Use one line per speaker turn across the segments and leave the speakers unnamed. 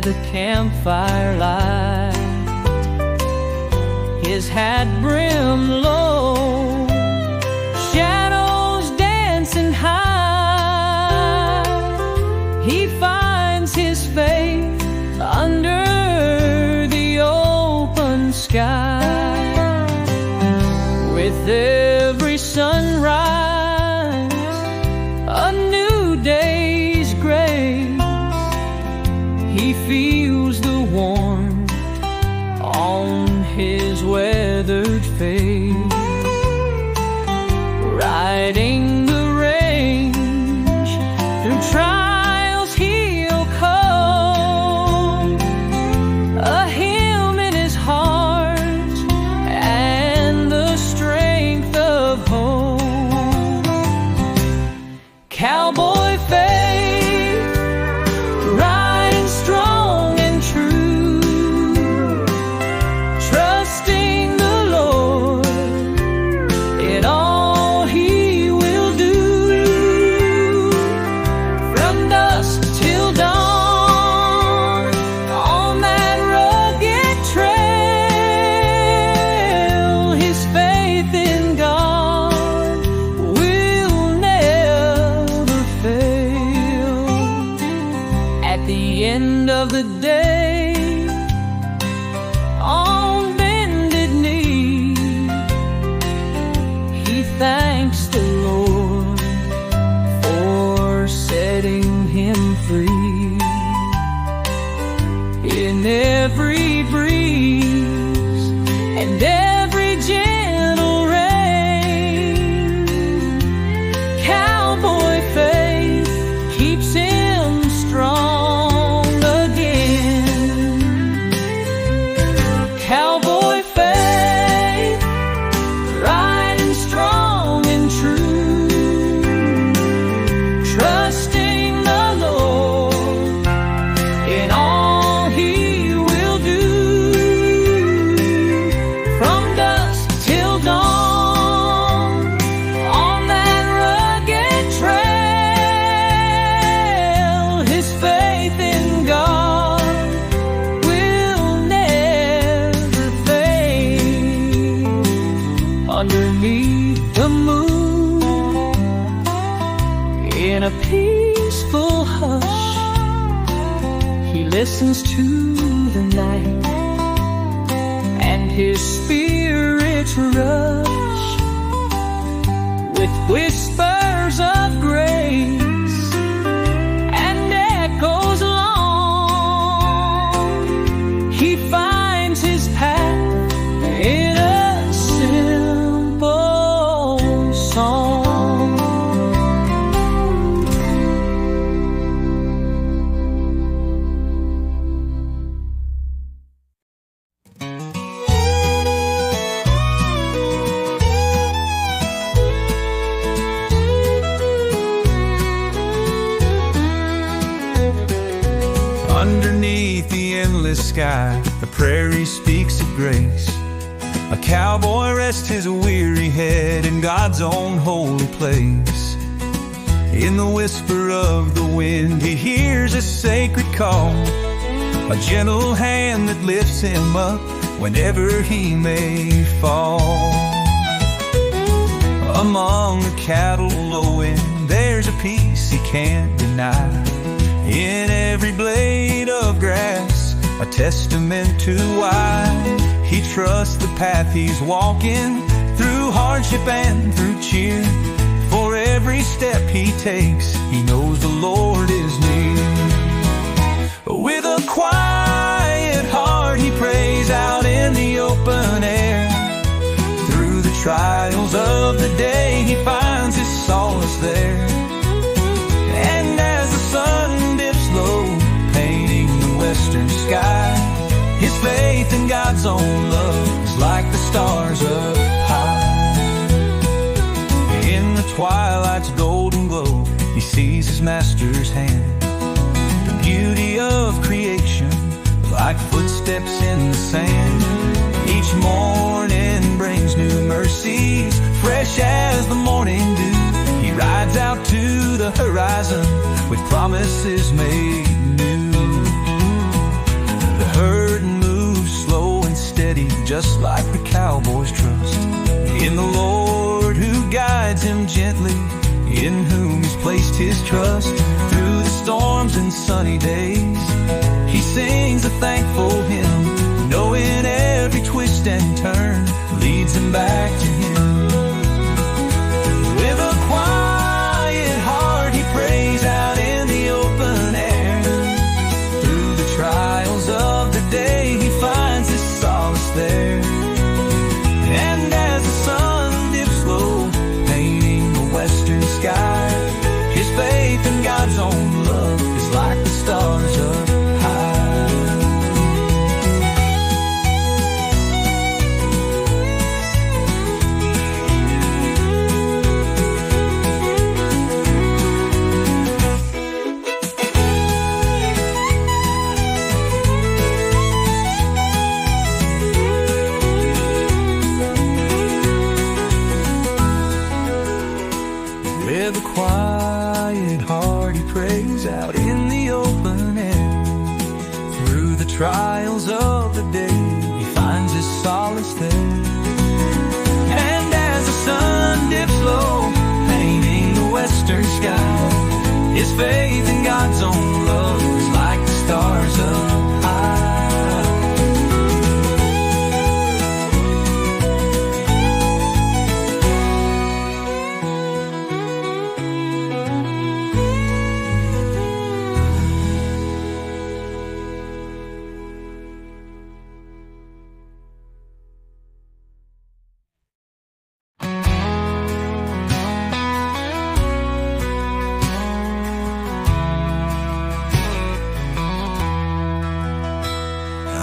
the campfire light, his hat brimmed low, shadows dancing high. He finds his faith under the open sky. With every sunrise, a new day's grace. He feels the warmth on his weathered face. Riding the range through trials he'll come, a hymn in his heart and the strength of hope. Cowboy faith, riding strong and true, trusting the Lord in all he will do. From dusk till dawn, on that rugged trail, his faith in God will never fail. At the end of the day, on bended knee, he thanks the Lord for setting him free. In every breeze and every gentle rain, cowboy faith keeps him strong again. Cowboy faith, riding strong and true, trusting the Lord in all he will do. From dusk till dawn, on that rugged trail, his faith in God will never fade. Underneath the moon, in a peaceful hush, he listens to the night, and his spirits rush with whispers of grace and echoes long. He finds his path in a simple song.
Underneath the endless sky, the prairie speaks of grace. A cowboy rests his weary head in God's own holy place. In the whisper of the wind, he hears a sacred call, a gentle hand that lifts him up whenever he may fall. Among the cattle lowing, there's a peace he can't deny. In every blade of grass, a testament to why he trusts the path he's walking, through hardship and through cheer. For every step he takes, he knows the Lord is near. With a quiet heart, he prays out in the open air. Through the trials of the day, he finds his solace there. And as the sun dips low, painting the western sky, his faith in God's own love is like the stars up high. In the twilight's golden glow, he sees his master's hand. The beauty of creation, like footsteps in the sand. Each morning brings new mercies, fresh as the morning dew. He rides out to the horizon with promises made new. just like the cowboy's trust in the Lord who guides him gently, in whom he's placed his trust. Through the storms and sunny days, he sings a thankful hymn, knowing every twist and turn leads him back to him. With a quiet heart he prays out in the open air. Through the trials of the day he finds his solace there. And as the sun dips low, painting the western sky, his faith in God's own love is like the stars up high. With a quiet heart he prays out in the open air. Through the trials of the day he finds his solace there. And as the sun dips low, painting the western sky, his faith in God's own love is like the stars up high.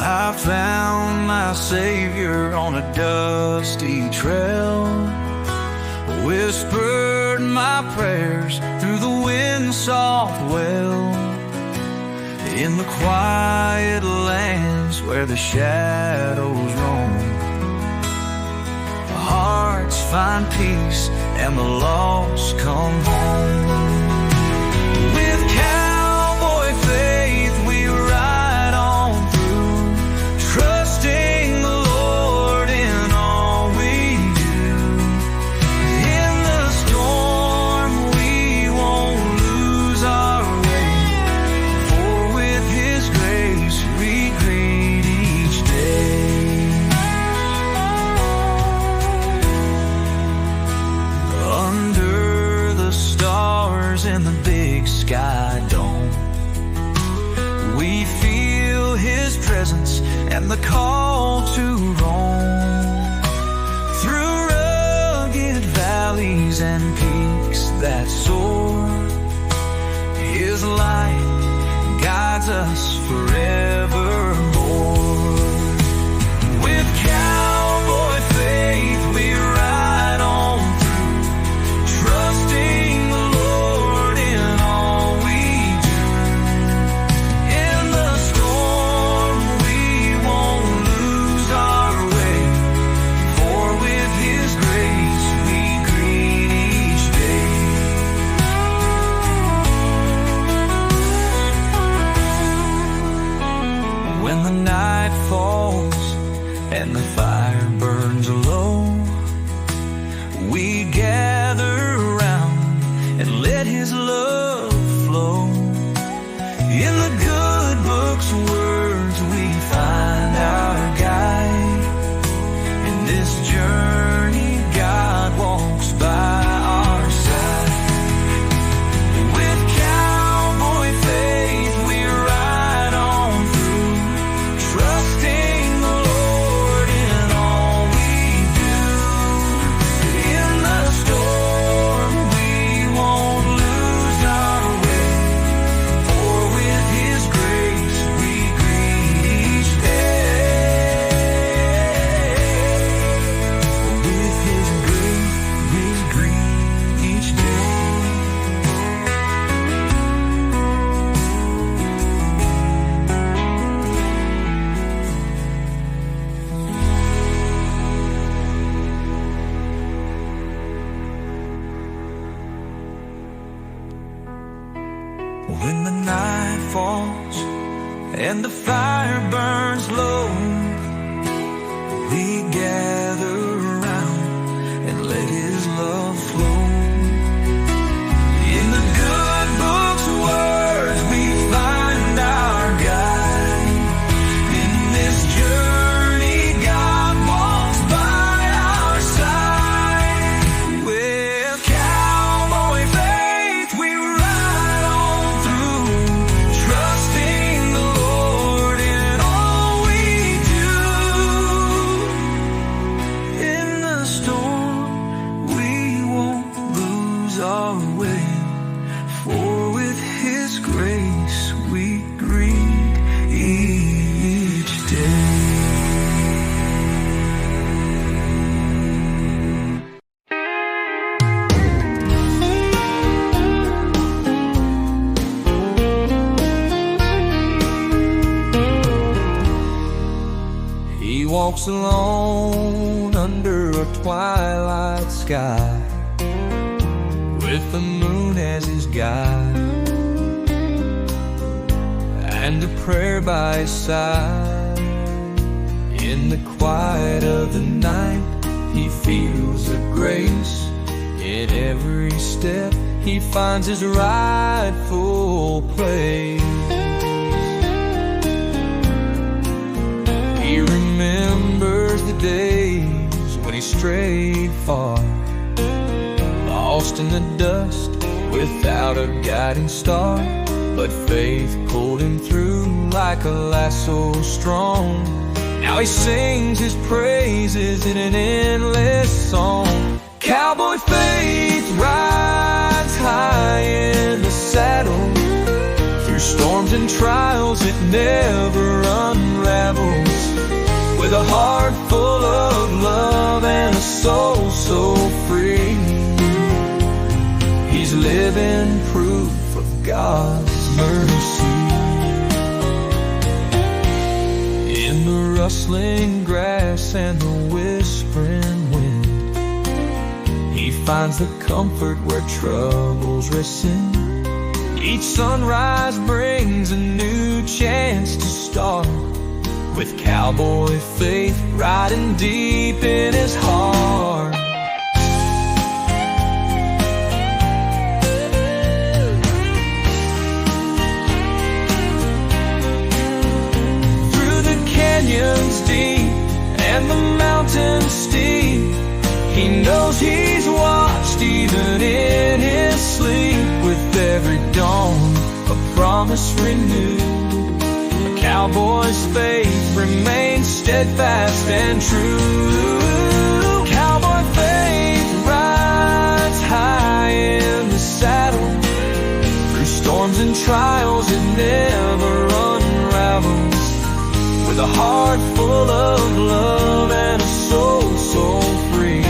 I found my Savior on a dusty trail, whispered my prayers through the wind's soft well. In the quiet lands where the shadows roam, hearts find peace and the lost come home. With cowboy faith we ride on through, trusting the Lord in all we do. In the storm we won't lose our way, for with His grace we greet each day. Under the stars in the big sky dome, we feel His presence and the call to roam. Through rugged valleys and peaks that soar, His light guides us forevermore. With cowboy faith we ride on through, trusting the Lord in all we do. In the storm we won't lose our way, for with His grace we greet each day. When the night falls and the fire burns low, we gather around and let His love flow. In the good book's words we find our guide. In this journey God walks by our side. With cowboy faith we ride on through, trusting the Lord in all we do. In the storm we won't lose our way, for with His grace we greet each day. With His grace we greet each day. When the night falls and the fire burns low, we gather around and let His love flow. In the good book's words we find our guide. In this journey God walks by our side. With cowboy faith we ride on through, trusting the Lord in all we do. In the storm we won't lose our way, for with His grace we greet each day. He walks alone under a twilight sky, with the moon as his guide, and a prayer by his side. In the quiet of the night he feels a grace. In every step he finds his rightful place. He remembers the days when he strayed far, lost in the dust without a guiding star. But faith pulled him through like a lasso strong. Now he sings his praises in an endless song. Cowboy faith rides high in the saddle, through storms and trials it never unravels. With a heart full of love and a soul so free, he's living proof of God's mercy. In the rustling grass and the whispering wind, he finds the comfort where troubles rescind. Each sunrise brings a new chance to start, with cowboy faith riding deep in his heart. Through the canyons deep and the mountains steep, he knows he's watched even in his sleep. With every dawn a promise renewed, a cowboy's faith remains steadfast and true. Cowboy faith rides high in the saddle, through storms and trials it never unravels. With a heart full of love and a soul so free,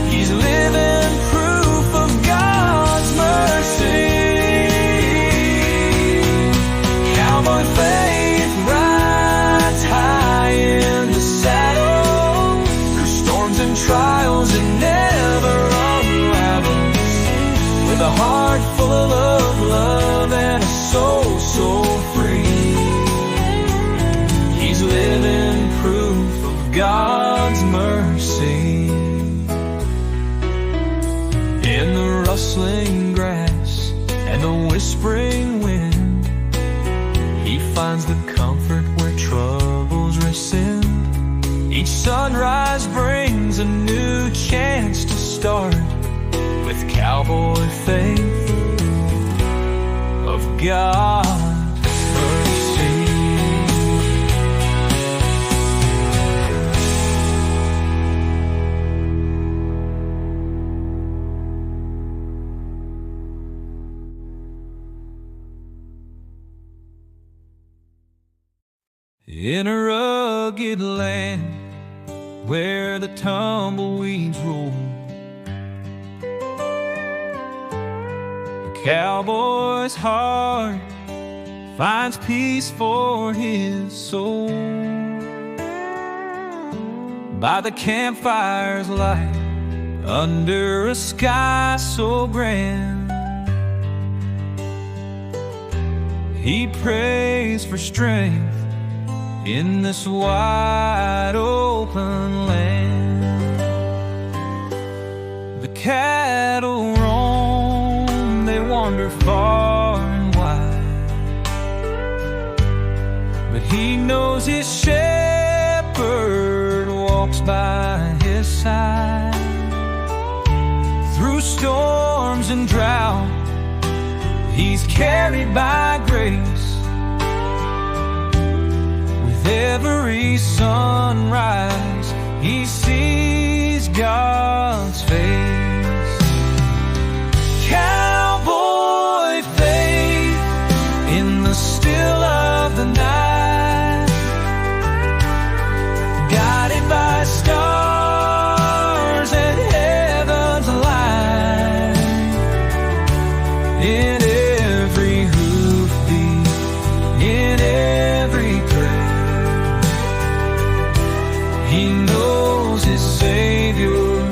he's living proof of God's mercy. Cowboy faith rides high in the saddle, through storms and trials it never unravels. With a heart full of love and a soul so free, he's living proof of God's mercy. In the rustling grass and the whispering wind, he finds the comfort where troubles rescind. Each sunrise brings a new chance to start, with cowboy faith of God's mercy. In a rugged land where the tumbleweeds roll, a cowboy's heart finds peace for his soul. By the campfire's light, under a sky so grand, he prays for strength in this wide open land. The cattle roam, they wander far and wide, but he knows his shepherd walks by his side. Through storms and drought, he's carried by grace. With every sunrise, he sees God's face. Cowboy faith in the still of the night, guided by stars and heaven's light. In every hoofbeat, in every prayer, he knows his Savior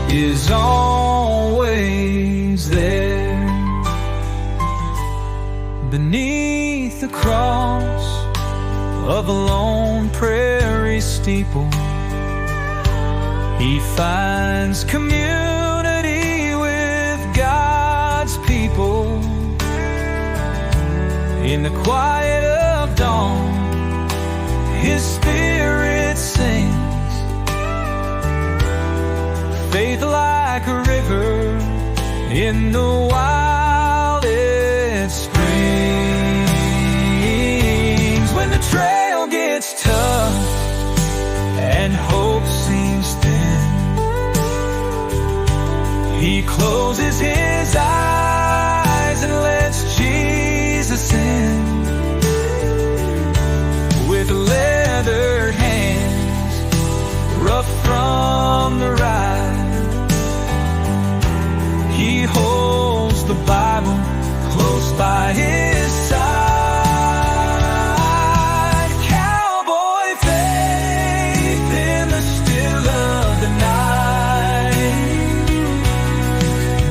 is always there. Beneath the cross of a lone prairie steeple, he finds community with God's people. In the quiet of dawn, his spirit sings, faith like a river in the wildest springs. When the trail gets tough and hope seems thin, he closes his eyes and lets Jesus in. With leathered hands, rough from the ride, he holds the Bible close by his side. Cowboy faith in the still of the night,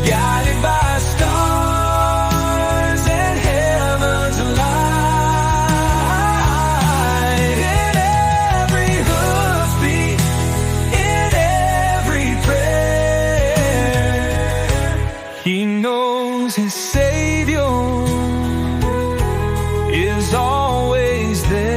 guided by stars and heaven's light. In every hoofbeat, in every prayer, he knows his Savior is always there.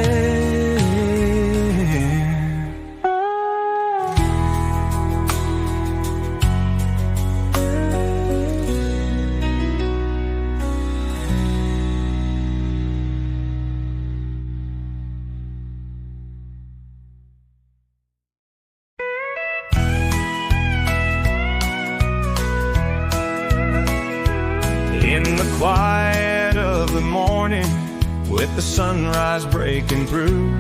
In the quiet of the morning, with the sunrise breaking through,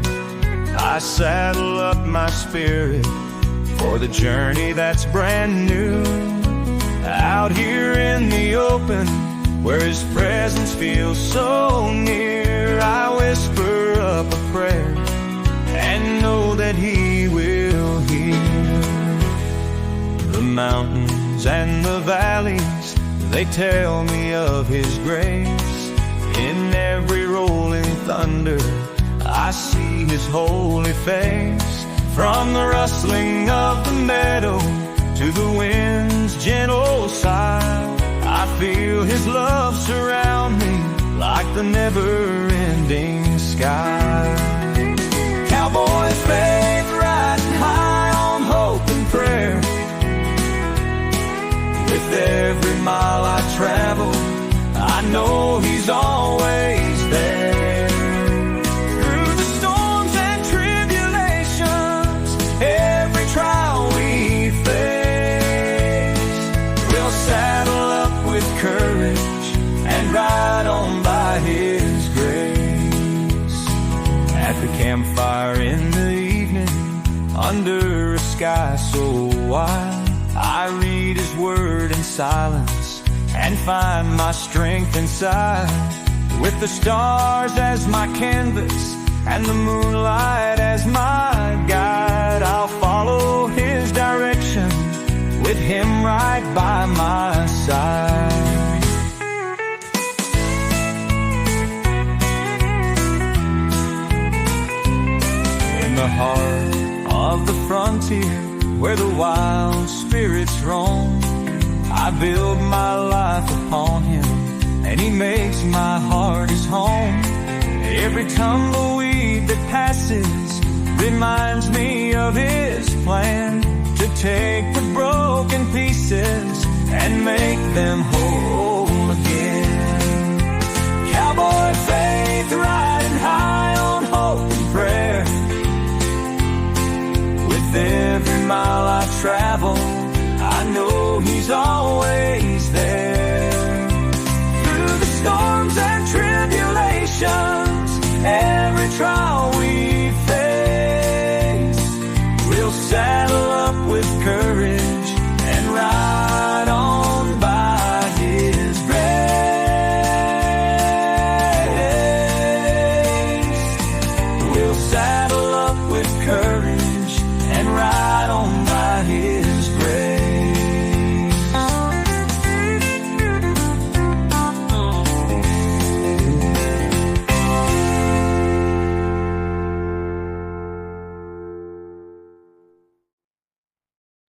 I saddle up my spirit for the journey that's brand new. Out here in the open, where his presence feels so near, I whisper up a prayer and know that he will hear. The mountains and the valleys, they tell me of his grace. In every rolling thunder, I see his holy face. From the rustling of the meadow to the wind's gentle sigh, I feel his love surround me like the never-ending sky. Cowboy faith riding high on hope and prayer. With every mile I travel, I know he's always there. Through the storms and tribulations, every trial we face, we'll saddle up with courage and ride on by his grace. At the campfire in the evening, under a sky so wide, I read his word in silence and find my strength inside. With the stars as my canvas and the moonlight as my guide, I'll follow his direction with him right by my side. the heart of the frontier where the wild spirits roam. I build my life upon him, and he makes my heart his home. Every tumbleweed that passes reminds me of his plan to take the broken pieces and make them whole again. Cowboy faith, right?